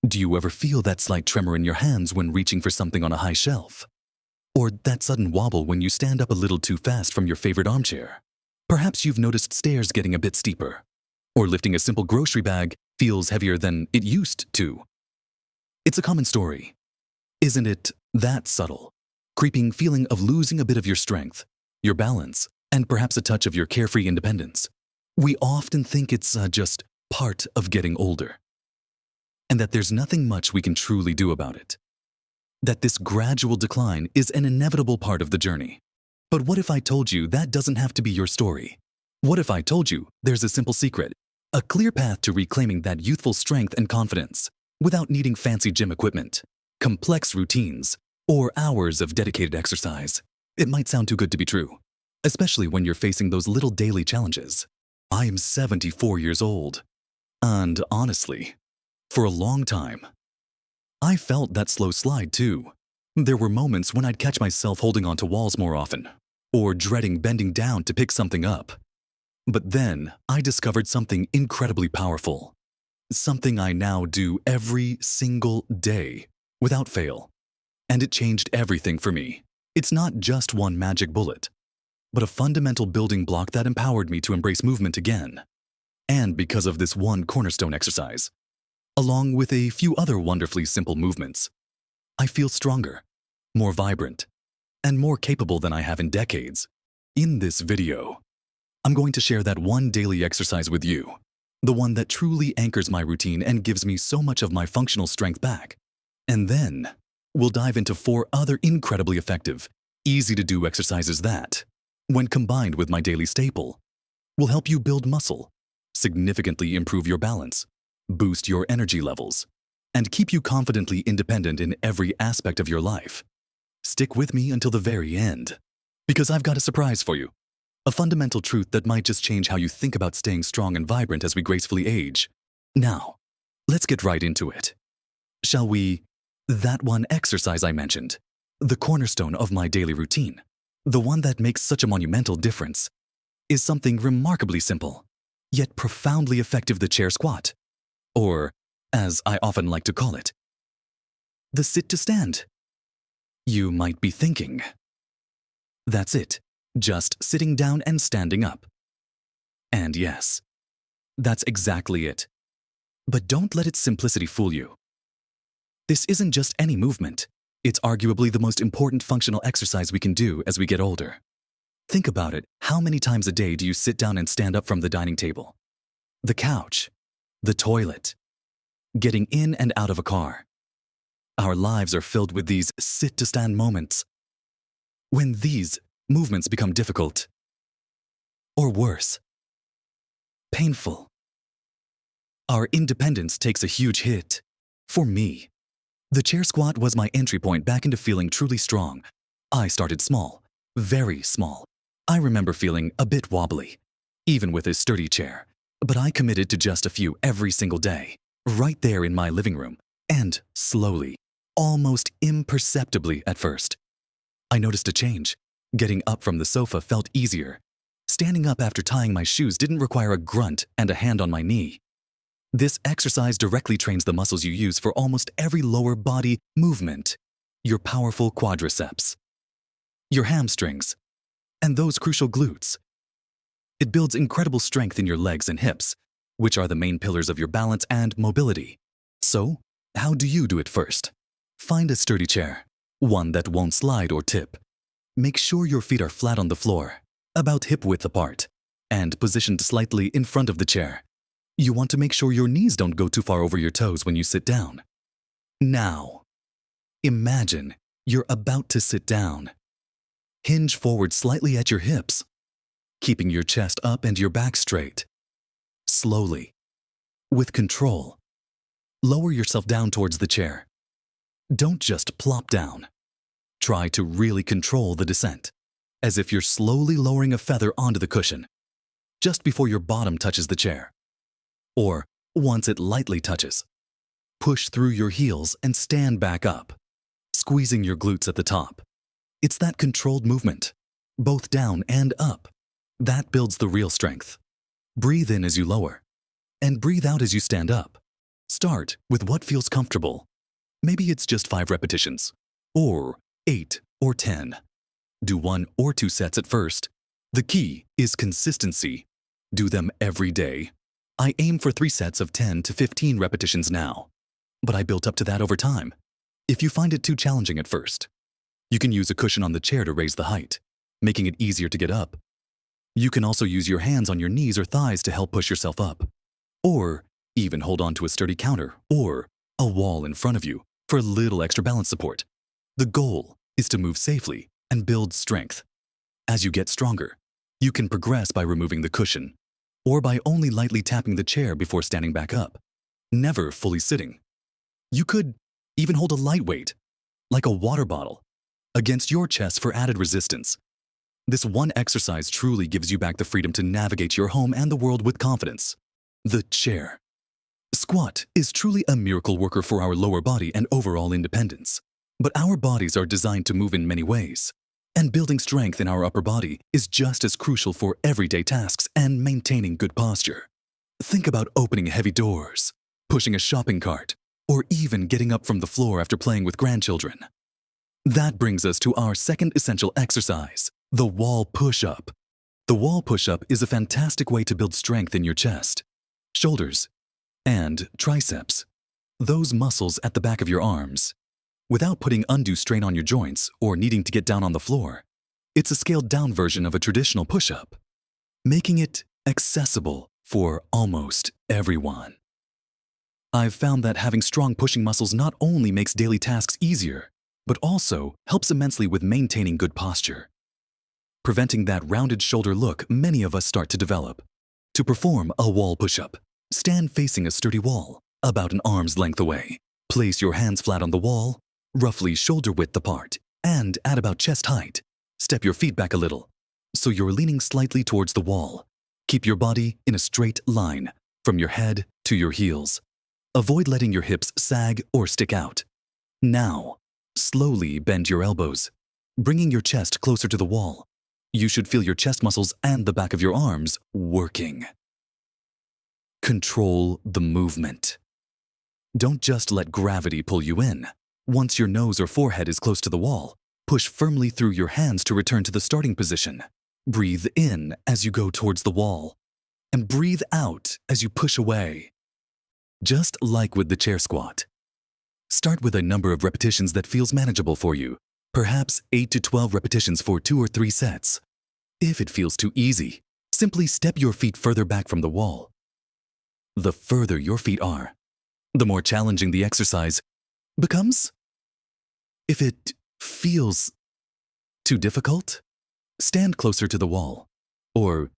Do you ever feel that slight tremor in your hands when reaching for something on a high shelf? Or that sudden wobble when you stand up a little too fast from your favorite armchair? Perhaps you've noticed stairs getting a bit steeper, or lifting a simple grocery bag feels heavier than it used to. It's a common story. Isn't it that subtle? Creeping feeling of losing a bit of your strength, your balance, and perhaps a touch of your carefree independence. We often think it's just part of getting older, and that there's nothing much we can truly do about it. That this gradual decline is an inevitable part of the journey. But what if I told you that doesn't have to be your story? What if I told you there's a simple secret, a clear path to reclaiming that youthful strength and confidence without needing fancy gym equipment, complex routines, or hours of dedicated exercise? It might sound too good to be true, especially when you're facing those little daily challenges. I am 74 years old, and honestly, for a long time, I felt that slow slide too. There were moments when I'd catch myself holding onto walls more often, or dreading bending down to pick something up. But then I discovered something incredibly powerful. Something I now do every single day, without fail. And it changed everything for me. It's not just one magic bullet, but a fundamental building block that empowered me to embrace movement again. And because of this one cornerstone exercise, along with a few other wonderfully simple movements, I feel stronger, more vibrant, and more capable than I have in decades. In this video, I'm going to share that one daily exercise with you, the one that truly anchors my routine and gives me so much of my functional strength back. And then, we'll dive into 4 other incredibly effective, easy-to-do exercises that, when combined with my daily staple, will help you build muscle, significantly improve your balance, boost your energy levels, and keep you confidently independent in every aspect of your life. Stick with me until the very end, because I've got a surprise for you. A fundamental truth that might just change how you think about staying strong and vibrant as we gracefully age. Now, let's get right into it. Shall we? That one exercise I mentioned, the cornerstone of my daily routine, the one that makes such a monumental difference, is something remarkably simple, yet profoundly effective: the chair squat. Or, as I often like to call it, the sit to stand. You might be thinking, that's it, just sitting down and standing up. And yes, that's exactly it. But don't let its simplicity fool you. This isn't just any movement. It's arguably the most important functional exercise we can do as we get older. Think about it. How many times a day do you sit down and stand up from the dining table, the couch, the toilet, getting in and out of a car? Our lives are filled with these sit-to-stand moments. When these movements become difficult, or worse, painful, our independence takes a huge hit. For me, the chair squat was my entry point back into feeling truly strong. I started small, very small. I remember feeling a bit wobbly, even with a sturdy chair. But I committed to just a few every single day, right there in my living room, and slowly, almost imperceptibly at first, I noticed a change. Getting up from the sofa felt easier. Standing up after tying my shoes didn't require a grunt and a hand on my knee. This exercise directly trains the muscles you use for almost every lower body movement: your powerful quadriceps, your hamstrings, and those crucial glutes. It builds incredible strength in your legs and hips, which are the main pillars of your balance and mobility. So, how do you do it first? Find a sturdy chair, one that won't slide or tip. Make sure your feet are flat on the floor, about hip-width apart, and positioned slightly in front of the chair. You want to make sure your knees don't go too far over your toes when you sit down. Now, imagine you're about to sit down. Hinge forward slightly at your hips, keeping your chest up and your back straight. Slowly, with control, lower yourself down towards the chair. Don't just plop down. Try to really control the descent, as if you're slowly lowering a feather onto the cushion, just before your bottom touches the chair. Or once it lightly touches, push through your heels and stand back up, squeezing your glutes at the top. It's that controlled movement, both down and up, that builds the real strength. Breathe in as you lower, and breathe out as you stand up. Start with what feels comfortable. Maybe it's just 5 repetitions, or 8 or 10. Do 1 or 2 sets at first. The key is consistency. Do them every day. I aim for 3 sets of 10 to 15 repetitions now, but I built up to that over time. If you find it too challenging at first, you can use a cushion on the chair to raise the height, making it easier to get up. You can also use your hands on your knees or thighs to help push yourself up, or even hold on to a sturdy counter or a wall in front of you for a little extra balance support. The goal is to move safely and build strength. As you get stronger, you can progress by removing the cushion or by only lightly tapping the chair before standing back up, never fully sitting. You could even hold a light weight, like a water bottle, against your chest for added resistance. This one exercise truly gives you back the freedom to navigate your home and the world with confidence. The chair. Squat is truly a miracle worker for our lower body and overall independence. But our bodies are designed to move in many ways, and building strength in our upper body is just as crucial for everyday tasks and maintaining good posture. Think about opening heavy doors, pushing a shopping cart, or even getting up from the floor after playing with grandchildren. That brings us to our second essential exercise, the wall push-up. The wall push-up is a fantastic way to build strength in your chest, shoulders, and triceps, those muscles at the back of your arms. Without putting undue strain on your joints or needing to get down on the floor, it's a scaled-down version of a traditional push-up, making it accessible for almost everyone. I've found that having strong pushing muscles not only makes daily tasks easier, but also helps immensely with maintaining good posture, preventing that rounded shoulder look many of us start to develop. To perform a wall push-up, stand facing a sturdy wall, about an arm's length away. Place your hands flat on the wall, roughly shoulder width apart, and at about chest height. Step your feet back a little, so you're leaning slightly towards the wall. Keep your body in a straight line, from your head to your heels. Avoid letting your hips sag or stick out. Now, slowly bend your elbows, bringing your chest closer to the wall. You should feel your chest muscles and the back of your arms working. Control the movement. Don't just let gravity pull you in. Once your nose or forehead is close to the wall, push firmly through your hands to return to the starting position. Breathe in as you go towards the wall, and breathe out as you push away. Just like with the chair squat. Start with a number of repetitions that feels manageable for you, perhaps 8 to 12 repetitions for 2 or 3 sets. If it feels too easy, simply step your feet further back from the wall. The further your feet are, the more challenging the exercise becomes. If it feels too difficult, stand closer to the wall, or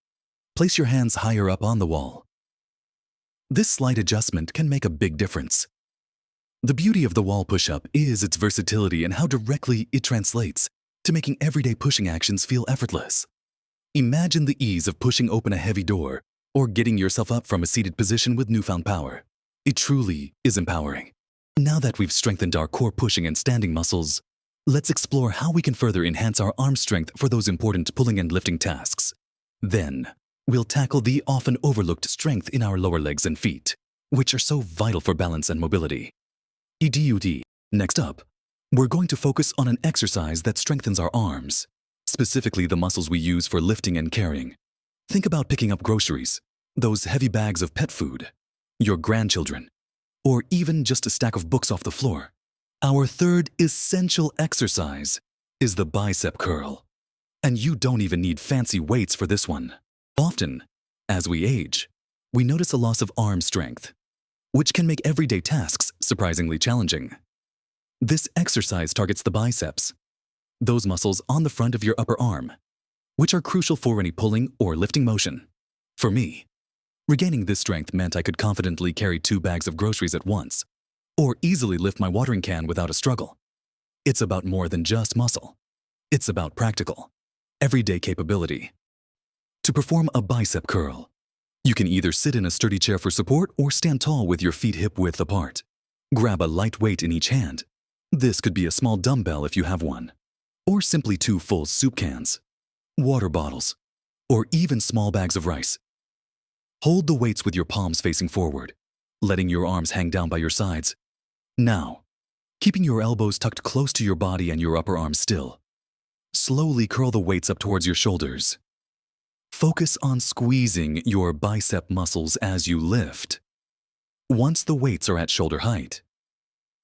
place your hands higher up on the wall. This slight adjustment can make a big difference. The beauty of the wall push-up is its versatility and how directly it translates to making everyday pushing actions feel effortless. Imagine the ease of pushing open a heavy door or getting yourself up from a seated position with newfound power. It truly is empowering. Now that we've strengthened our core pushing and standing muscles, let's explore how we can further enhance our arm strength for those important pulling and lifting tasks. Then, we'll tackle the often overlooked strength in our lower legs and feet, which are so vital for balance and mobility. EDUD. Next up, we're going to focus on an exercise that strengthens our arms, specifically the muscles we use for lifting and carrying. Think about picking up groceries, those heavy bags of pet food, your grandchildren, or even just a stack of books off the floor. Our third essential exercise is the bicep curl. And you don't even need fancy weights for this one. Often, as we age, we notice a loss of arm strength, which can make everyday tasks surprisingly challenging. This exercise targets the biceps, those muscles on the front of your upper arm, which are crucial for any pulling or lifting motion. For me, regaining this strength meant I could confidently carry 2 bags of groceries at once, or easily lift my watering can without a struggle. It's about more than just muscle. It's about practical, everyday capability. To perform a bicep curl, you can either sit in a sturdy chair for support or stand tall with your feet hip-width apart. Grab a light weight in each hand. This could be a small dumbbell if you have one, or simply 2 full soup cans, water bottles, or even small bags of rice. Hold the weights with your palms facing forward. letting your arms hang down by your sides. Now, keeping your elbows tucked close to your body and your upper arms still. Slowly curl the weights up towards your shoulders. Focus on squeezing your bicep muscles as you lift. Once the weights are at shoulder height,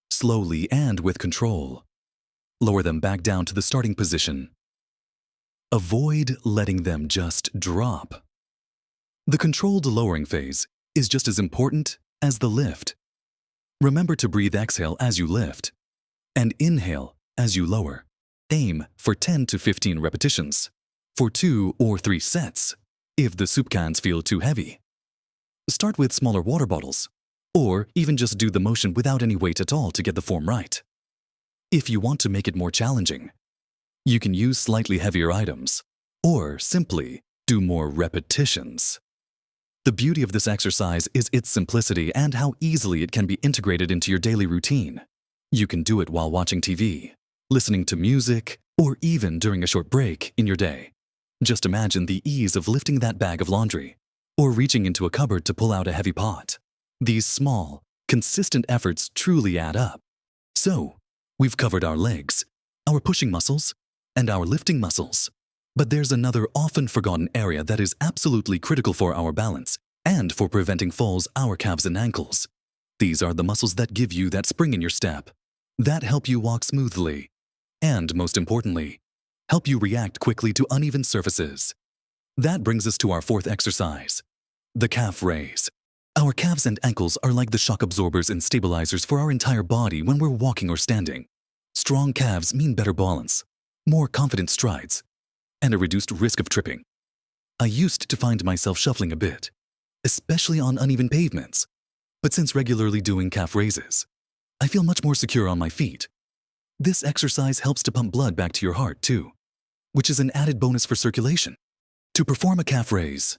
slowly and with control, lower them back down to the starting position. Avoid letting them just drop. The controlled lowering phase is just as important as the lift. Remember to breathe exhale as you lift and inhale as you lower. Aim for 10 to 15 repetitions for 2 or 3 sets if the soup cans feel too heavy. Start with smaller water bottles, or even just do the motion without any weight at all to get the form right. If you want to make it more challenging, you can use slightly heavier items, or simply do more repetitions. The beauty of this exercise is its simplicity and how easily it can be integrated into your daily routine. You can do it while watching TV, listening to music, or even during a short break in your day. Just imagine the ease of lifting that bag of laundry, or reaching into a cupboard to pull out a heavy pot. These small, consistent efforts truly add up. So, we've covered our legs, our pushing muscles, and our lifting muscles. But there's another often forgotten area that is absolutely critical for our balance and for preventing falls: our calves and ankles. These are the muscles that give you that spring in your step, that help you walk smoothly, and most importantly, help you react quickly to uneven surfaces. That brings us to our fourth exercise, the calf raise. Our calves and ankles are like the shock absorbers and stabilizers for our entire body when we're walking or standing. Strong calves mean better balance, more confident strides, and a reduced risk of tripping. I used to find myself shuffling a bit, especially on uneven pavements, but since regularly doing calf raises, I feel much more secure on my feet. This exercise helps to pump blood back to your heart too, which is an added bonus for circulation. To perform a calf raise,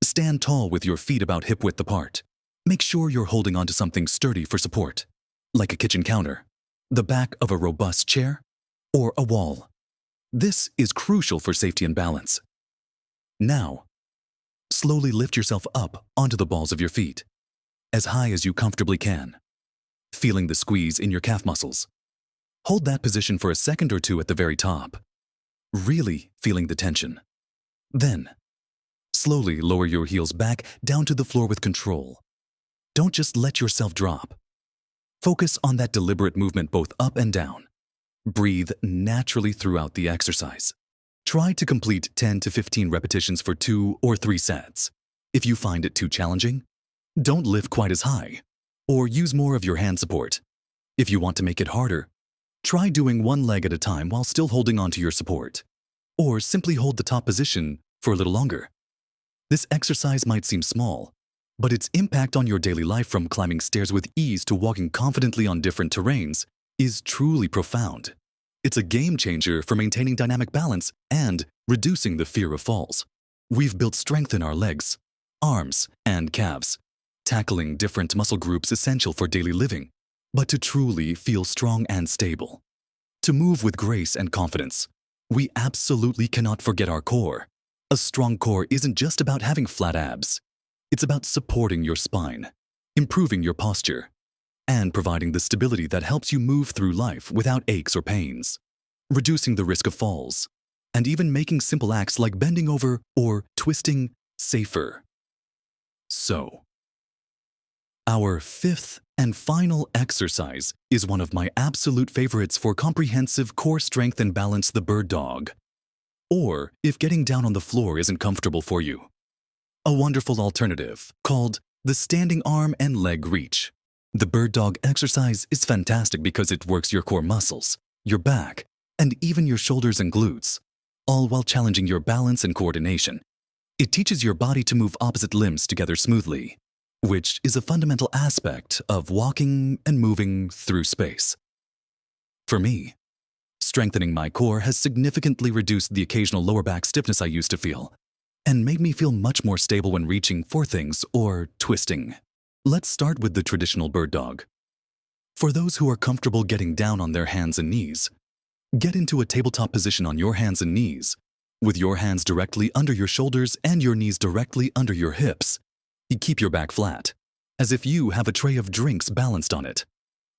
stand tall with your feet about hip-width apart. Make sure you're holding onto something sturdy for support, like a kitchen counter, the back of a robust chair, or a wall. This is crucial for safety and balance. Now, slowly lift yourself up onto the balls of your feet, as high as you comfortably can, feeling the squeeze in your calf muscles. Hold that position for a second or two at the very top, really feeling the tension. Then, slowly lower your heels back down to the floor with control. Don't just let yourself drop. Focus on that deliberate movement both up and down. Breathe naturally throughout the exercise. Try to complete 10 to 15 repetitions for 2 or 3 sets. If you find it too challenging, don't lift quite as high, or use more of your hand support. If you want to make it harder, try doing one leg at a time while still holding onto your support, or simply hold the top position for a little longer. This exercise might seem small, but its impact on your daily life, from climbing stairs with ease to walking confidently on different terrains, is truly profound. It's a game changer for maintaining dynamic balance and reducing the fear of falls. We've built strength in our legs, arms, and calves, tackling different muscle groups essential for daily living, but to truly feel strong and stable. To move with grace and confidence, we absolutely cannot forget our core. A strong core isn't just about having flat abs. It's about supporting your spine, improving your posture, and providing the stability that helps you move through life without aches or pains, reducing the risk of falls, and even making simple acts like bending over or twisting safer. So, our fifth and final exercise is one of my absolute favorites for comprehensive core strength and balance: the bird dog. Or, if getting down on the floor isn't comfortable for you, a wonderful alternative called the standing arm and leg reach. The bird dog exercise is fantastic because it works your core muscles, your back, and even your shoulders and glutes, all while challenging your balance and coordination. It teaches your body to move opposite limbs together smoothly, which is a fundamental aspect of walking and moving through space. For me, strengthening my core has significantly reduced the occasional lower back stiffness I used to feel, and made me feel much more stable when reaching for things or twisting. Let's start with the traditional bird dog. For those who are comfortable getting down on their hands and knees, get into a tabletop position on your hands and knees, with your hands directly under your shoulders and your knees directly under your hips. You keep your back flat. as if you have a tray of drinks balanced on it,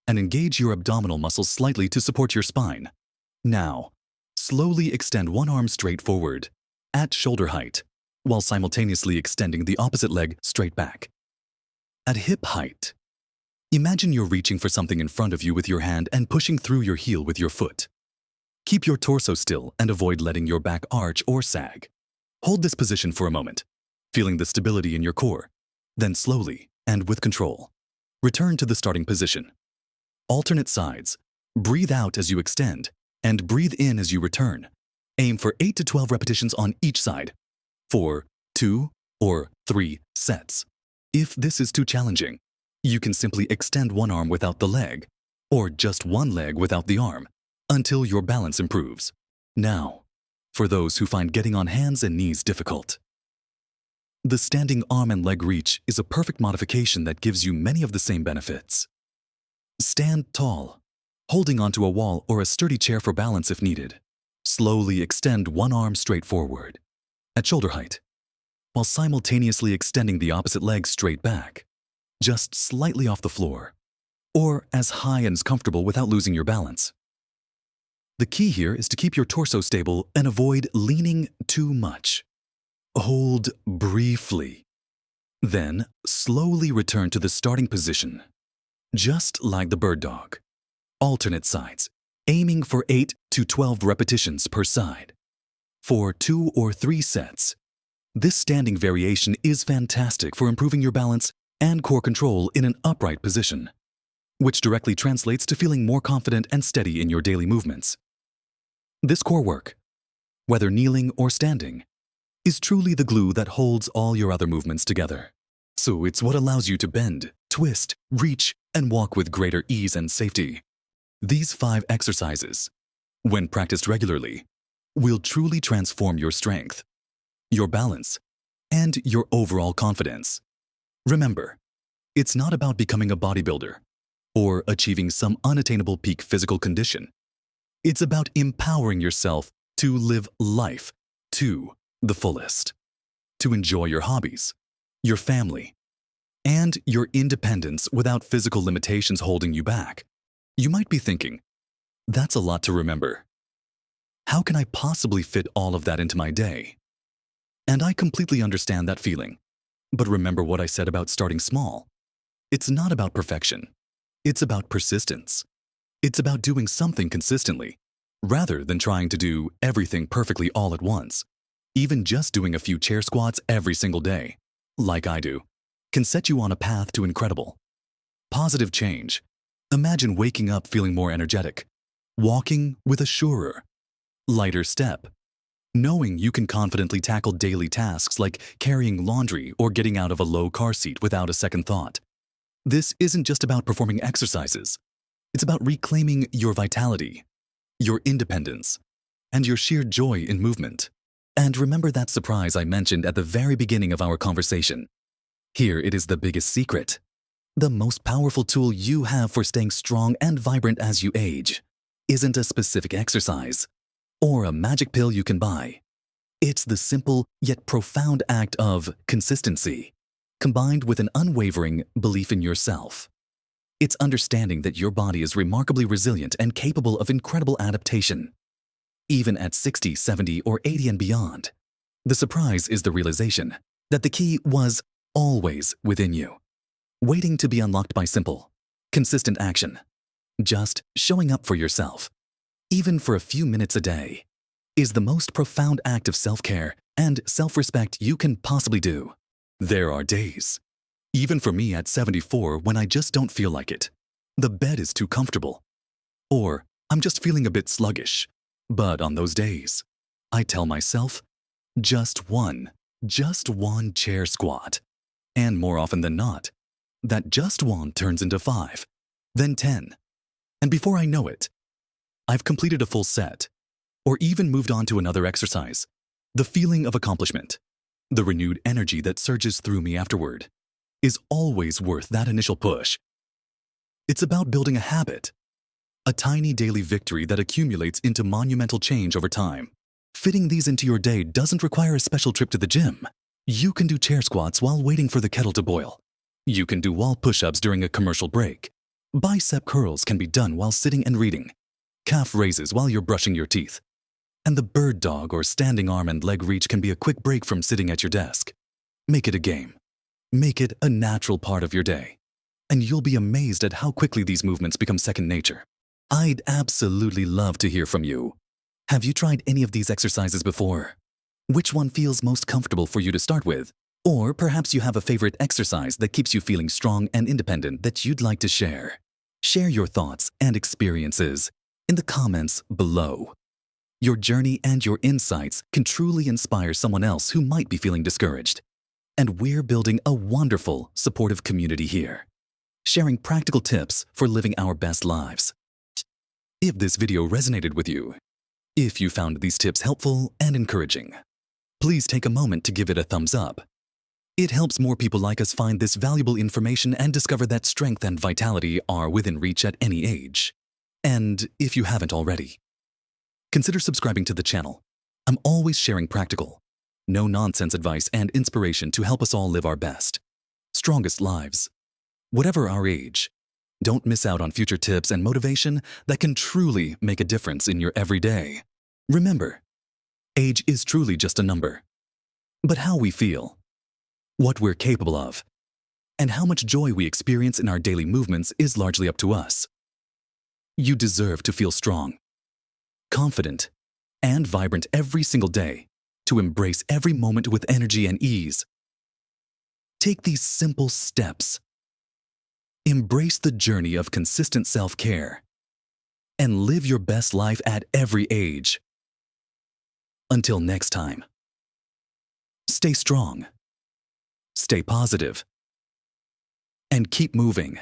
and engage your abdominal muscles slightly to support your spine. Now, slowly extend one arm straight forward, at shoulder height, while simultaneously extending the opposite leg straight back. At hip height, imagine you're reaching for something in front of you with your hand and pushing through your heel with your foot. Keep your torso still and avoid letting your back arch or sag. Hold this position for a moment, feeling the stability in your core. Then slowly, and with control, return to the starting position. Alternate sides. Breathe out as you extend, and breathe in as you return. Aim for 8 to 12 repetitions on each side, for 2 or 3 sets. If this is too challenging, you can simply extend one arm without the leg, or just one leg without the arm, until your balance improves. Now, for those who find getting on hands and knees difficult. The standing arm and leg reach is a perfect modification that gives you many of the same benefits. Stand tall, holding onto a wall or a sturdy chair for balance if needed. Slowly extend one arm straight forward, at shoulder height, while simultaneously extending the opposite leg straight back, just slightly off the floor, or as high and as comfortable without losing your balance. The key here is to keep your torso stable and avoid leaning too much. Hold briefly. Then slowly return to the starting position, just like the bird dog. Alternate sides, aiming for 8 to 12 repetitions per side. For 2 or 3 sets. This standing variation is fantastic for improving your balance and core control in an upright position, which directly translates to feeling more confident and steady in your daily movements. This core work, whether kneeling or standing, is truly the glue that holds all your other movements together. So it's what allows you to bend, twist, reach, and walk with greater ease and safety. These 5 exercises, when practiced regularly, will truly transform your strength, your balance, and your overall confidence. Remember, it's not about becoming a bodybuilder or achieving some unattainable peak physical condition. It's about empowering yourself to live life to the fullest, to enjoy your hobbies, your family, and your independence without physical limitations holding you back. You might be thinking, that's a lot to remember. How can I possibly fit all of that into my day? And I completely understand that feeling. But remember what I said about starting small. It's not about perfection. It's about persistence. It's about doing something consistently, rather than trying to do everything perfectly all at once. Even just doing a few chair squats every single day, like I do, can set you on a path to incredible, positive change. Imagine waking up feeling more energetic, walking with a surer, lighter step, knowing you can confidently tackle daily tasks like carrying laundry or getting out of a low car seat without a second thought. This isn't just about performing exercises. It's about reclaiming your vitality, your independence, and your sheer joy in movement. And remember that surprise I mentioned at the very beginning of our conversation. Here it is the biggest secret. The most powerful tool you have for staying strong and vibrant as you age isn't a specific exercise or a magic pill you can buy. It's the simple yet profound act of consistency, combined with an unwavering belief in yourself. It's understanding that your body is remarkably resilient and capable of incredible adaptation, even at 60, 70, or 80 and beyond. The surprise is the realization that the key was always within you, waiting to be unlocked by simple, consistent action. Just showing up for yourself, even for a few minutes a day, is the most profound act of self-care and self-respect you can possibly do. There are days, even for me at 74, when I just don't feel like it. The bed is too comfortable, or I'm just feeling a bit sluggish. But on those days, I tell myself, just one chair squat. And more often than not, that just one turns into 5, then 10. And before I know it, I've completed a full set, or even moved on to another exercise. The feeling of accomplishment, the renewed energy that surges through me afterward, is always worth that initial push. It's about building a habit, a tiny daily victory that accumulates into monumental change over time. Fitting these into your day doesn't require a special trip to the gym. You can do chair squats while waiting for the kettle to boil, You can do wall push-ups during a commercial break. Bicep curls can be done while sitting and reading. Calf raises while you're brushing your teeth. And the bird dog or standing arm and leg reach can be a quick break from sitting at your desk. Make it a game. Make it a natural part of your day. And you'll be amazed at how quickly these movements become second nature. I'd absolutely love to hear from you. Have you tried any of these exercises before? Which one feels most comfortable for you to start with? Or perhaps you have a favorite exercise that keeps you feeling strong and independent that you'd like to share. Share your thoughts and experiences in the comments below. Your journey and your insights can truly inspire someone else who might be feeling discouraged. And we're building a wonderful, supportive community here, sharing practical tips for living our best lives. If this video resonated with you, if you found these tips helpful and encouraging, please take a moment to give it a thumbs up. It helps more people like us find this valuable information and discover that strength and vitality are within reach at any age. And if you haven't already, consider subscribing to the channel. I'm always sharing practical, no-nonsense advice and inspiration to help us all live our best, strongest lives. Whatever our age, don't miss out on future tips and motivation that can truly make a difference in your everyday. Remember, age is truly just a number. But how we feel, what we're capable of, and how much joy we experience in our daily movements is largely up to us. You deserve to feel strong, confident, and vibrant every single day, to embrace every moment with energy and ease. Take these simple steps. Embrace the journey of consistent self-care and live your best life at every age. Until next time, stay strong, stay positive, and keep moving.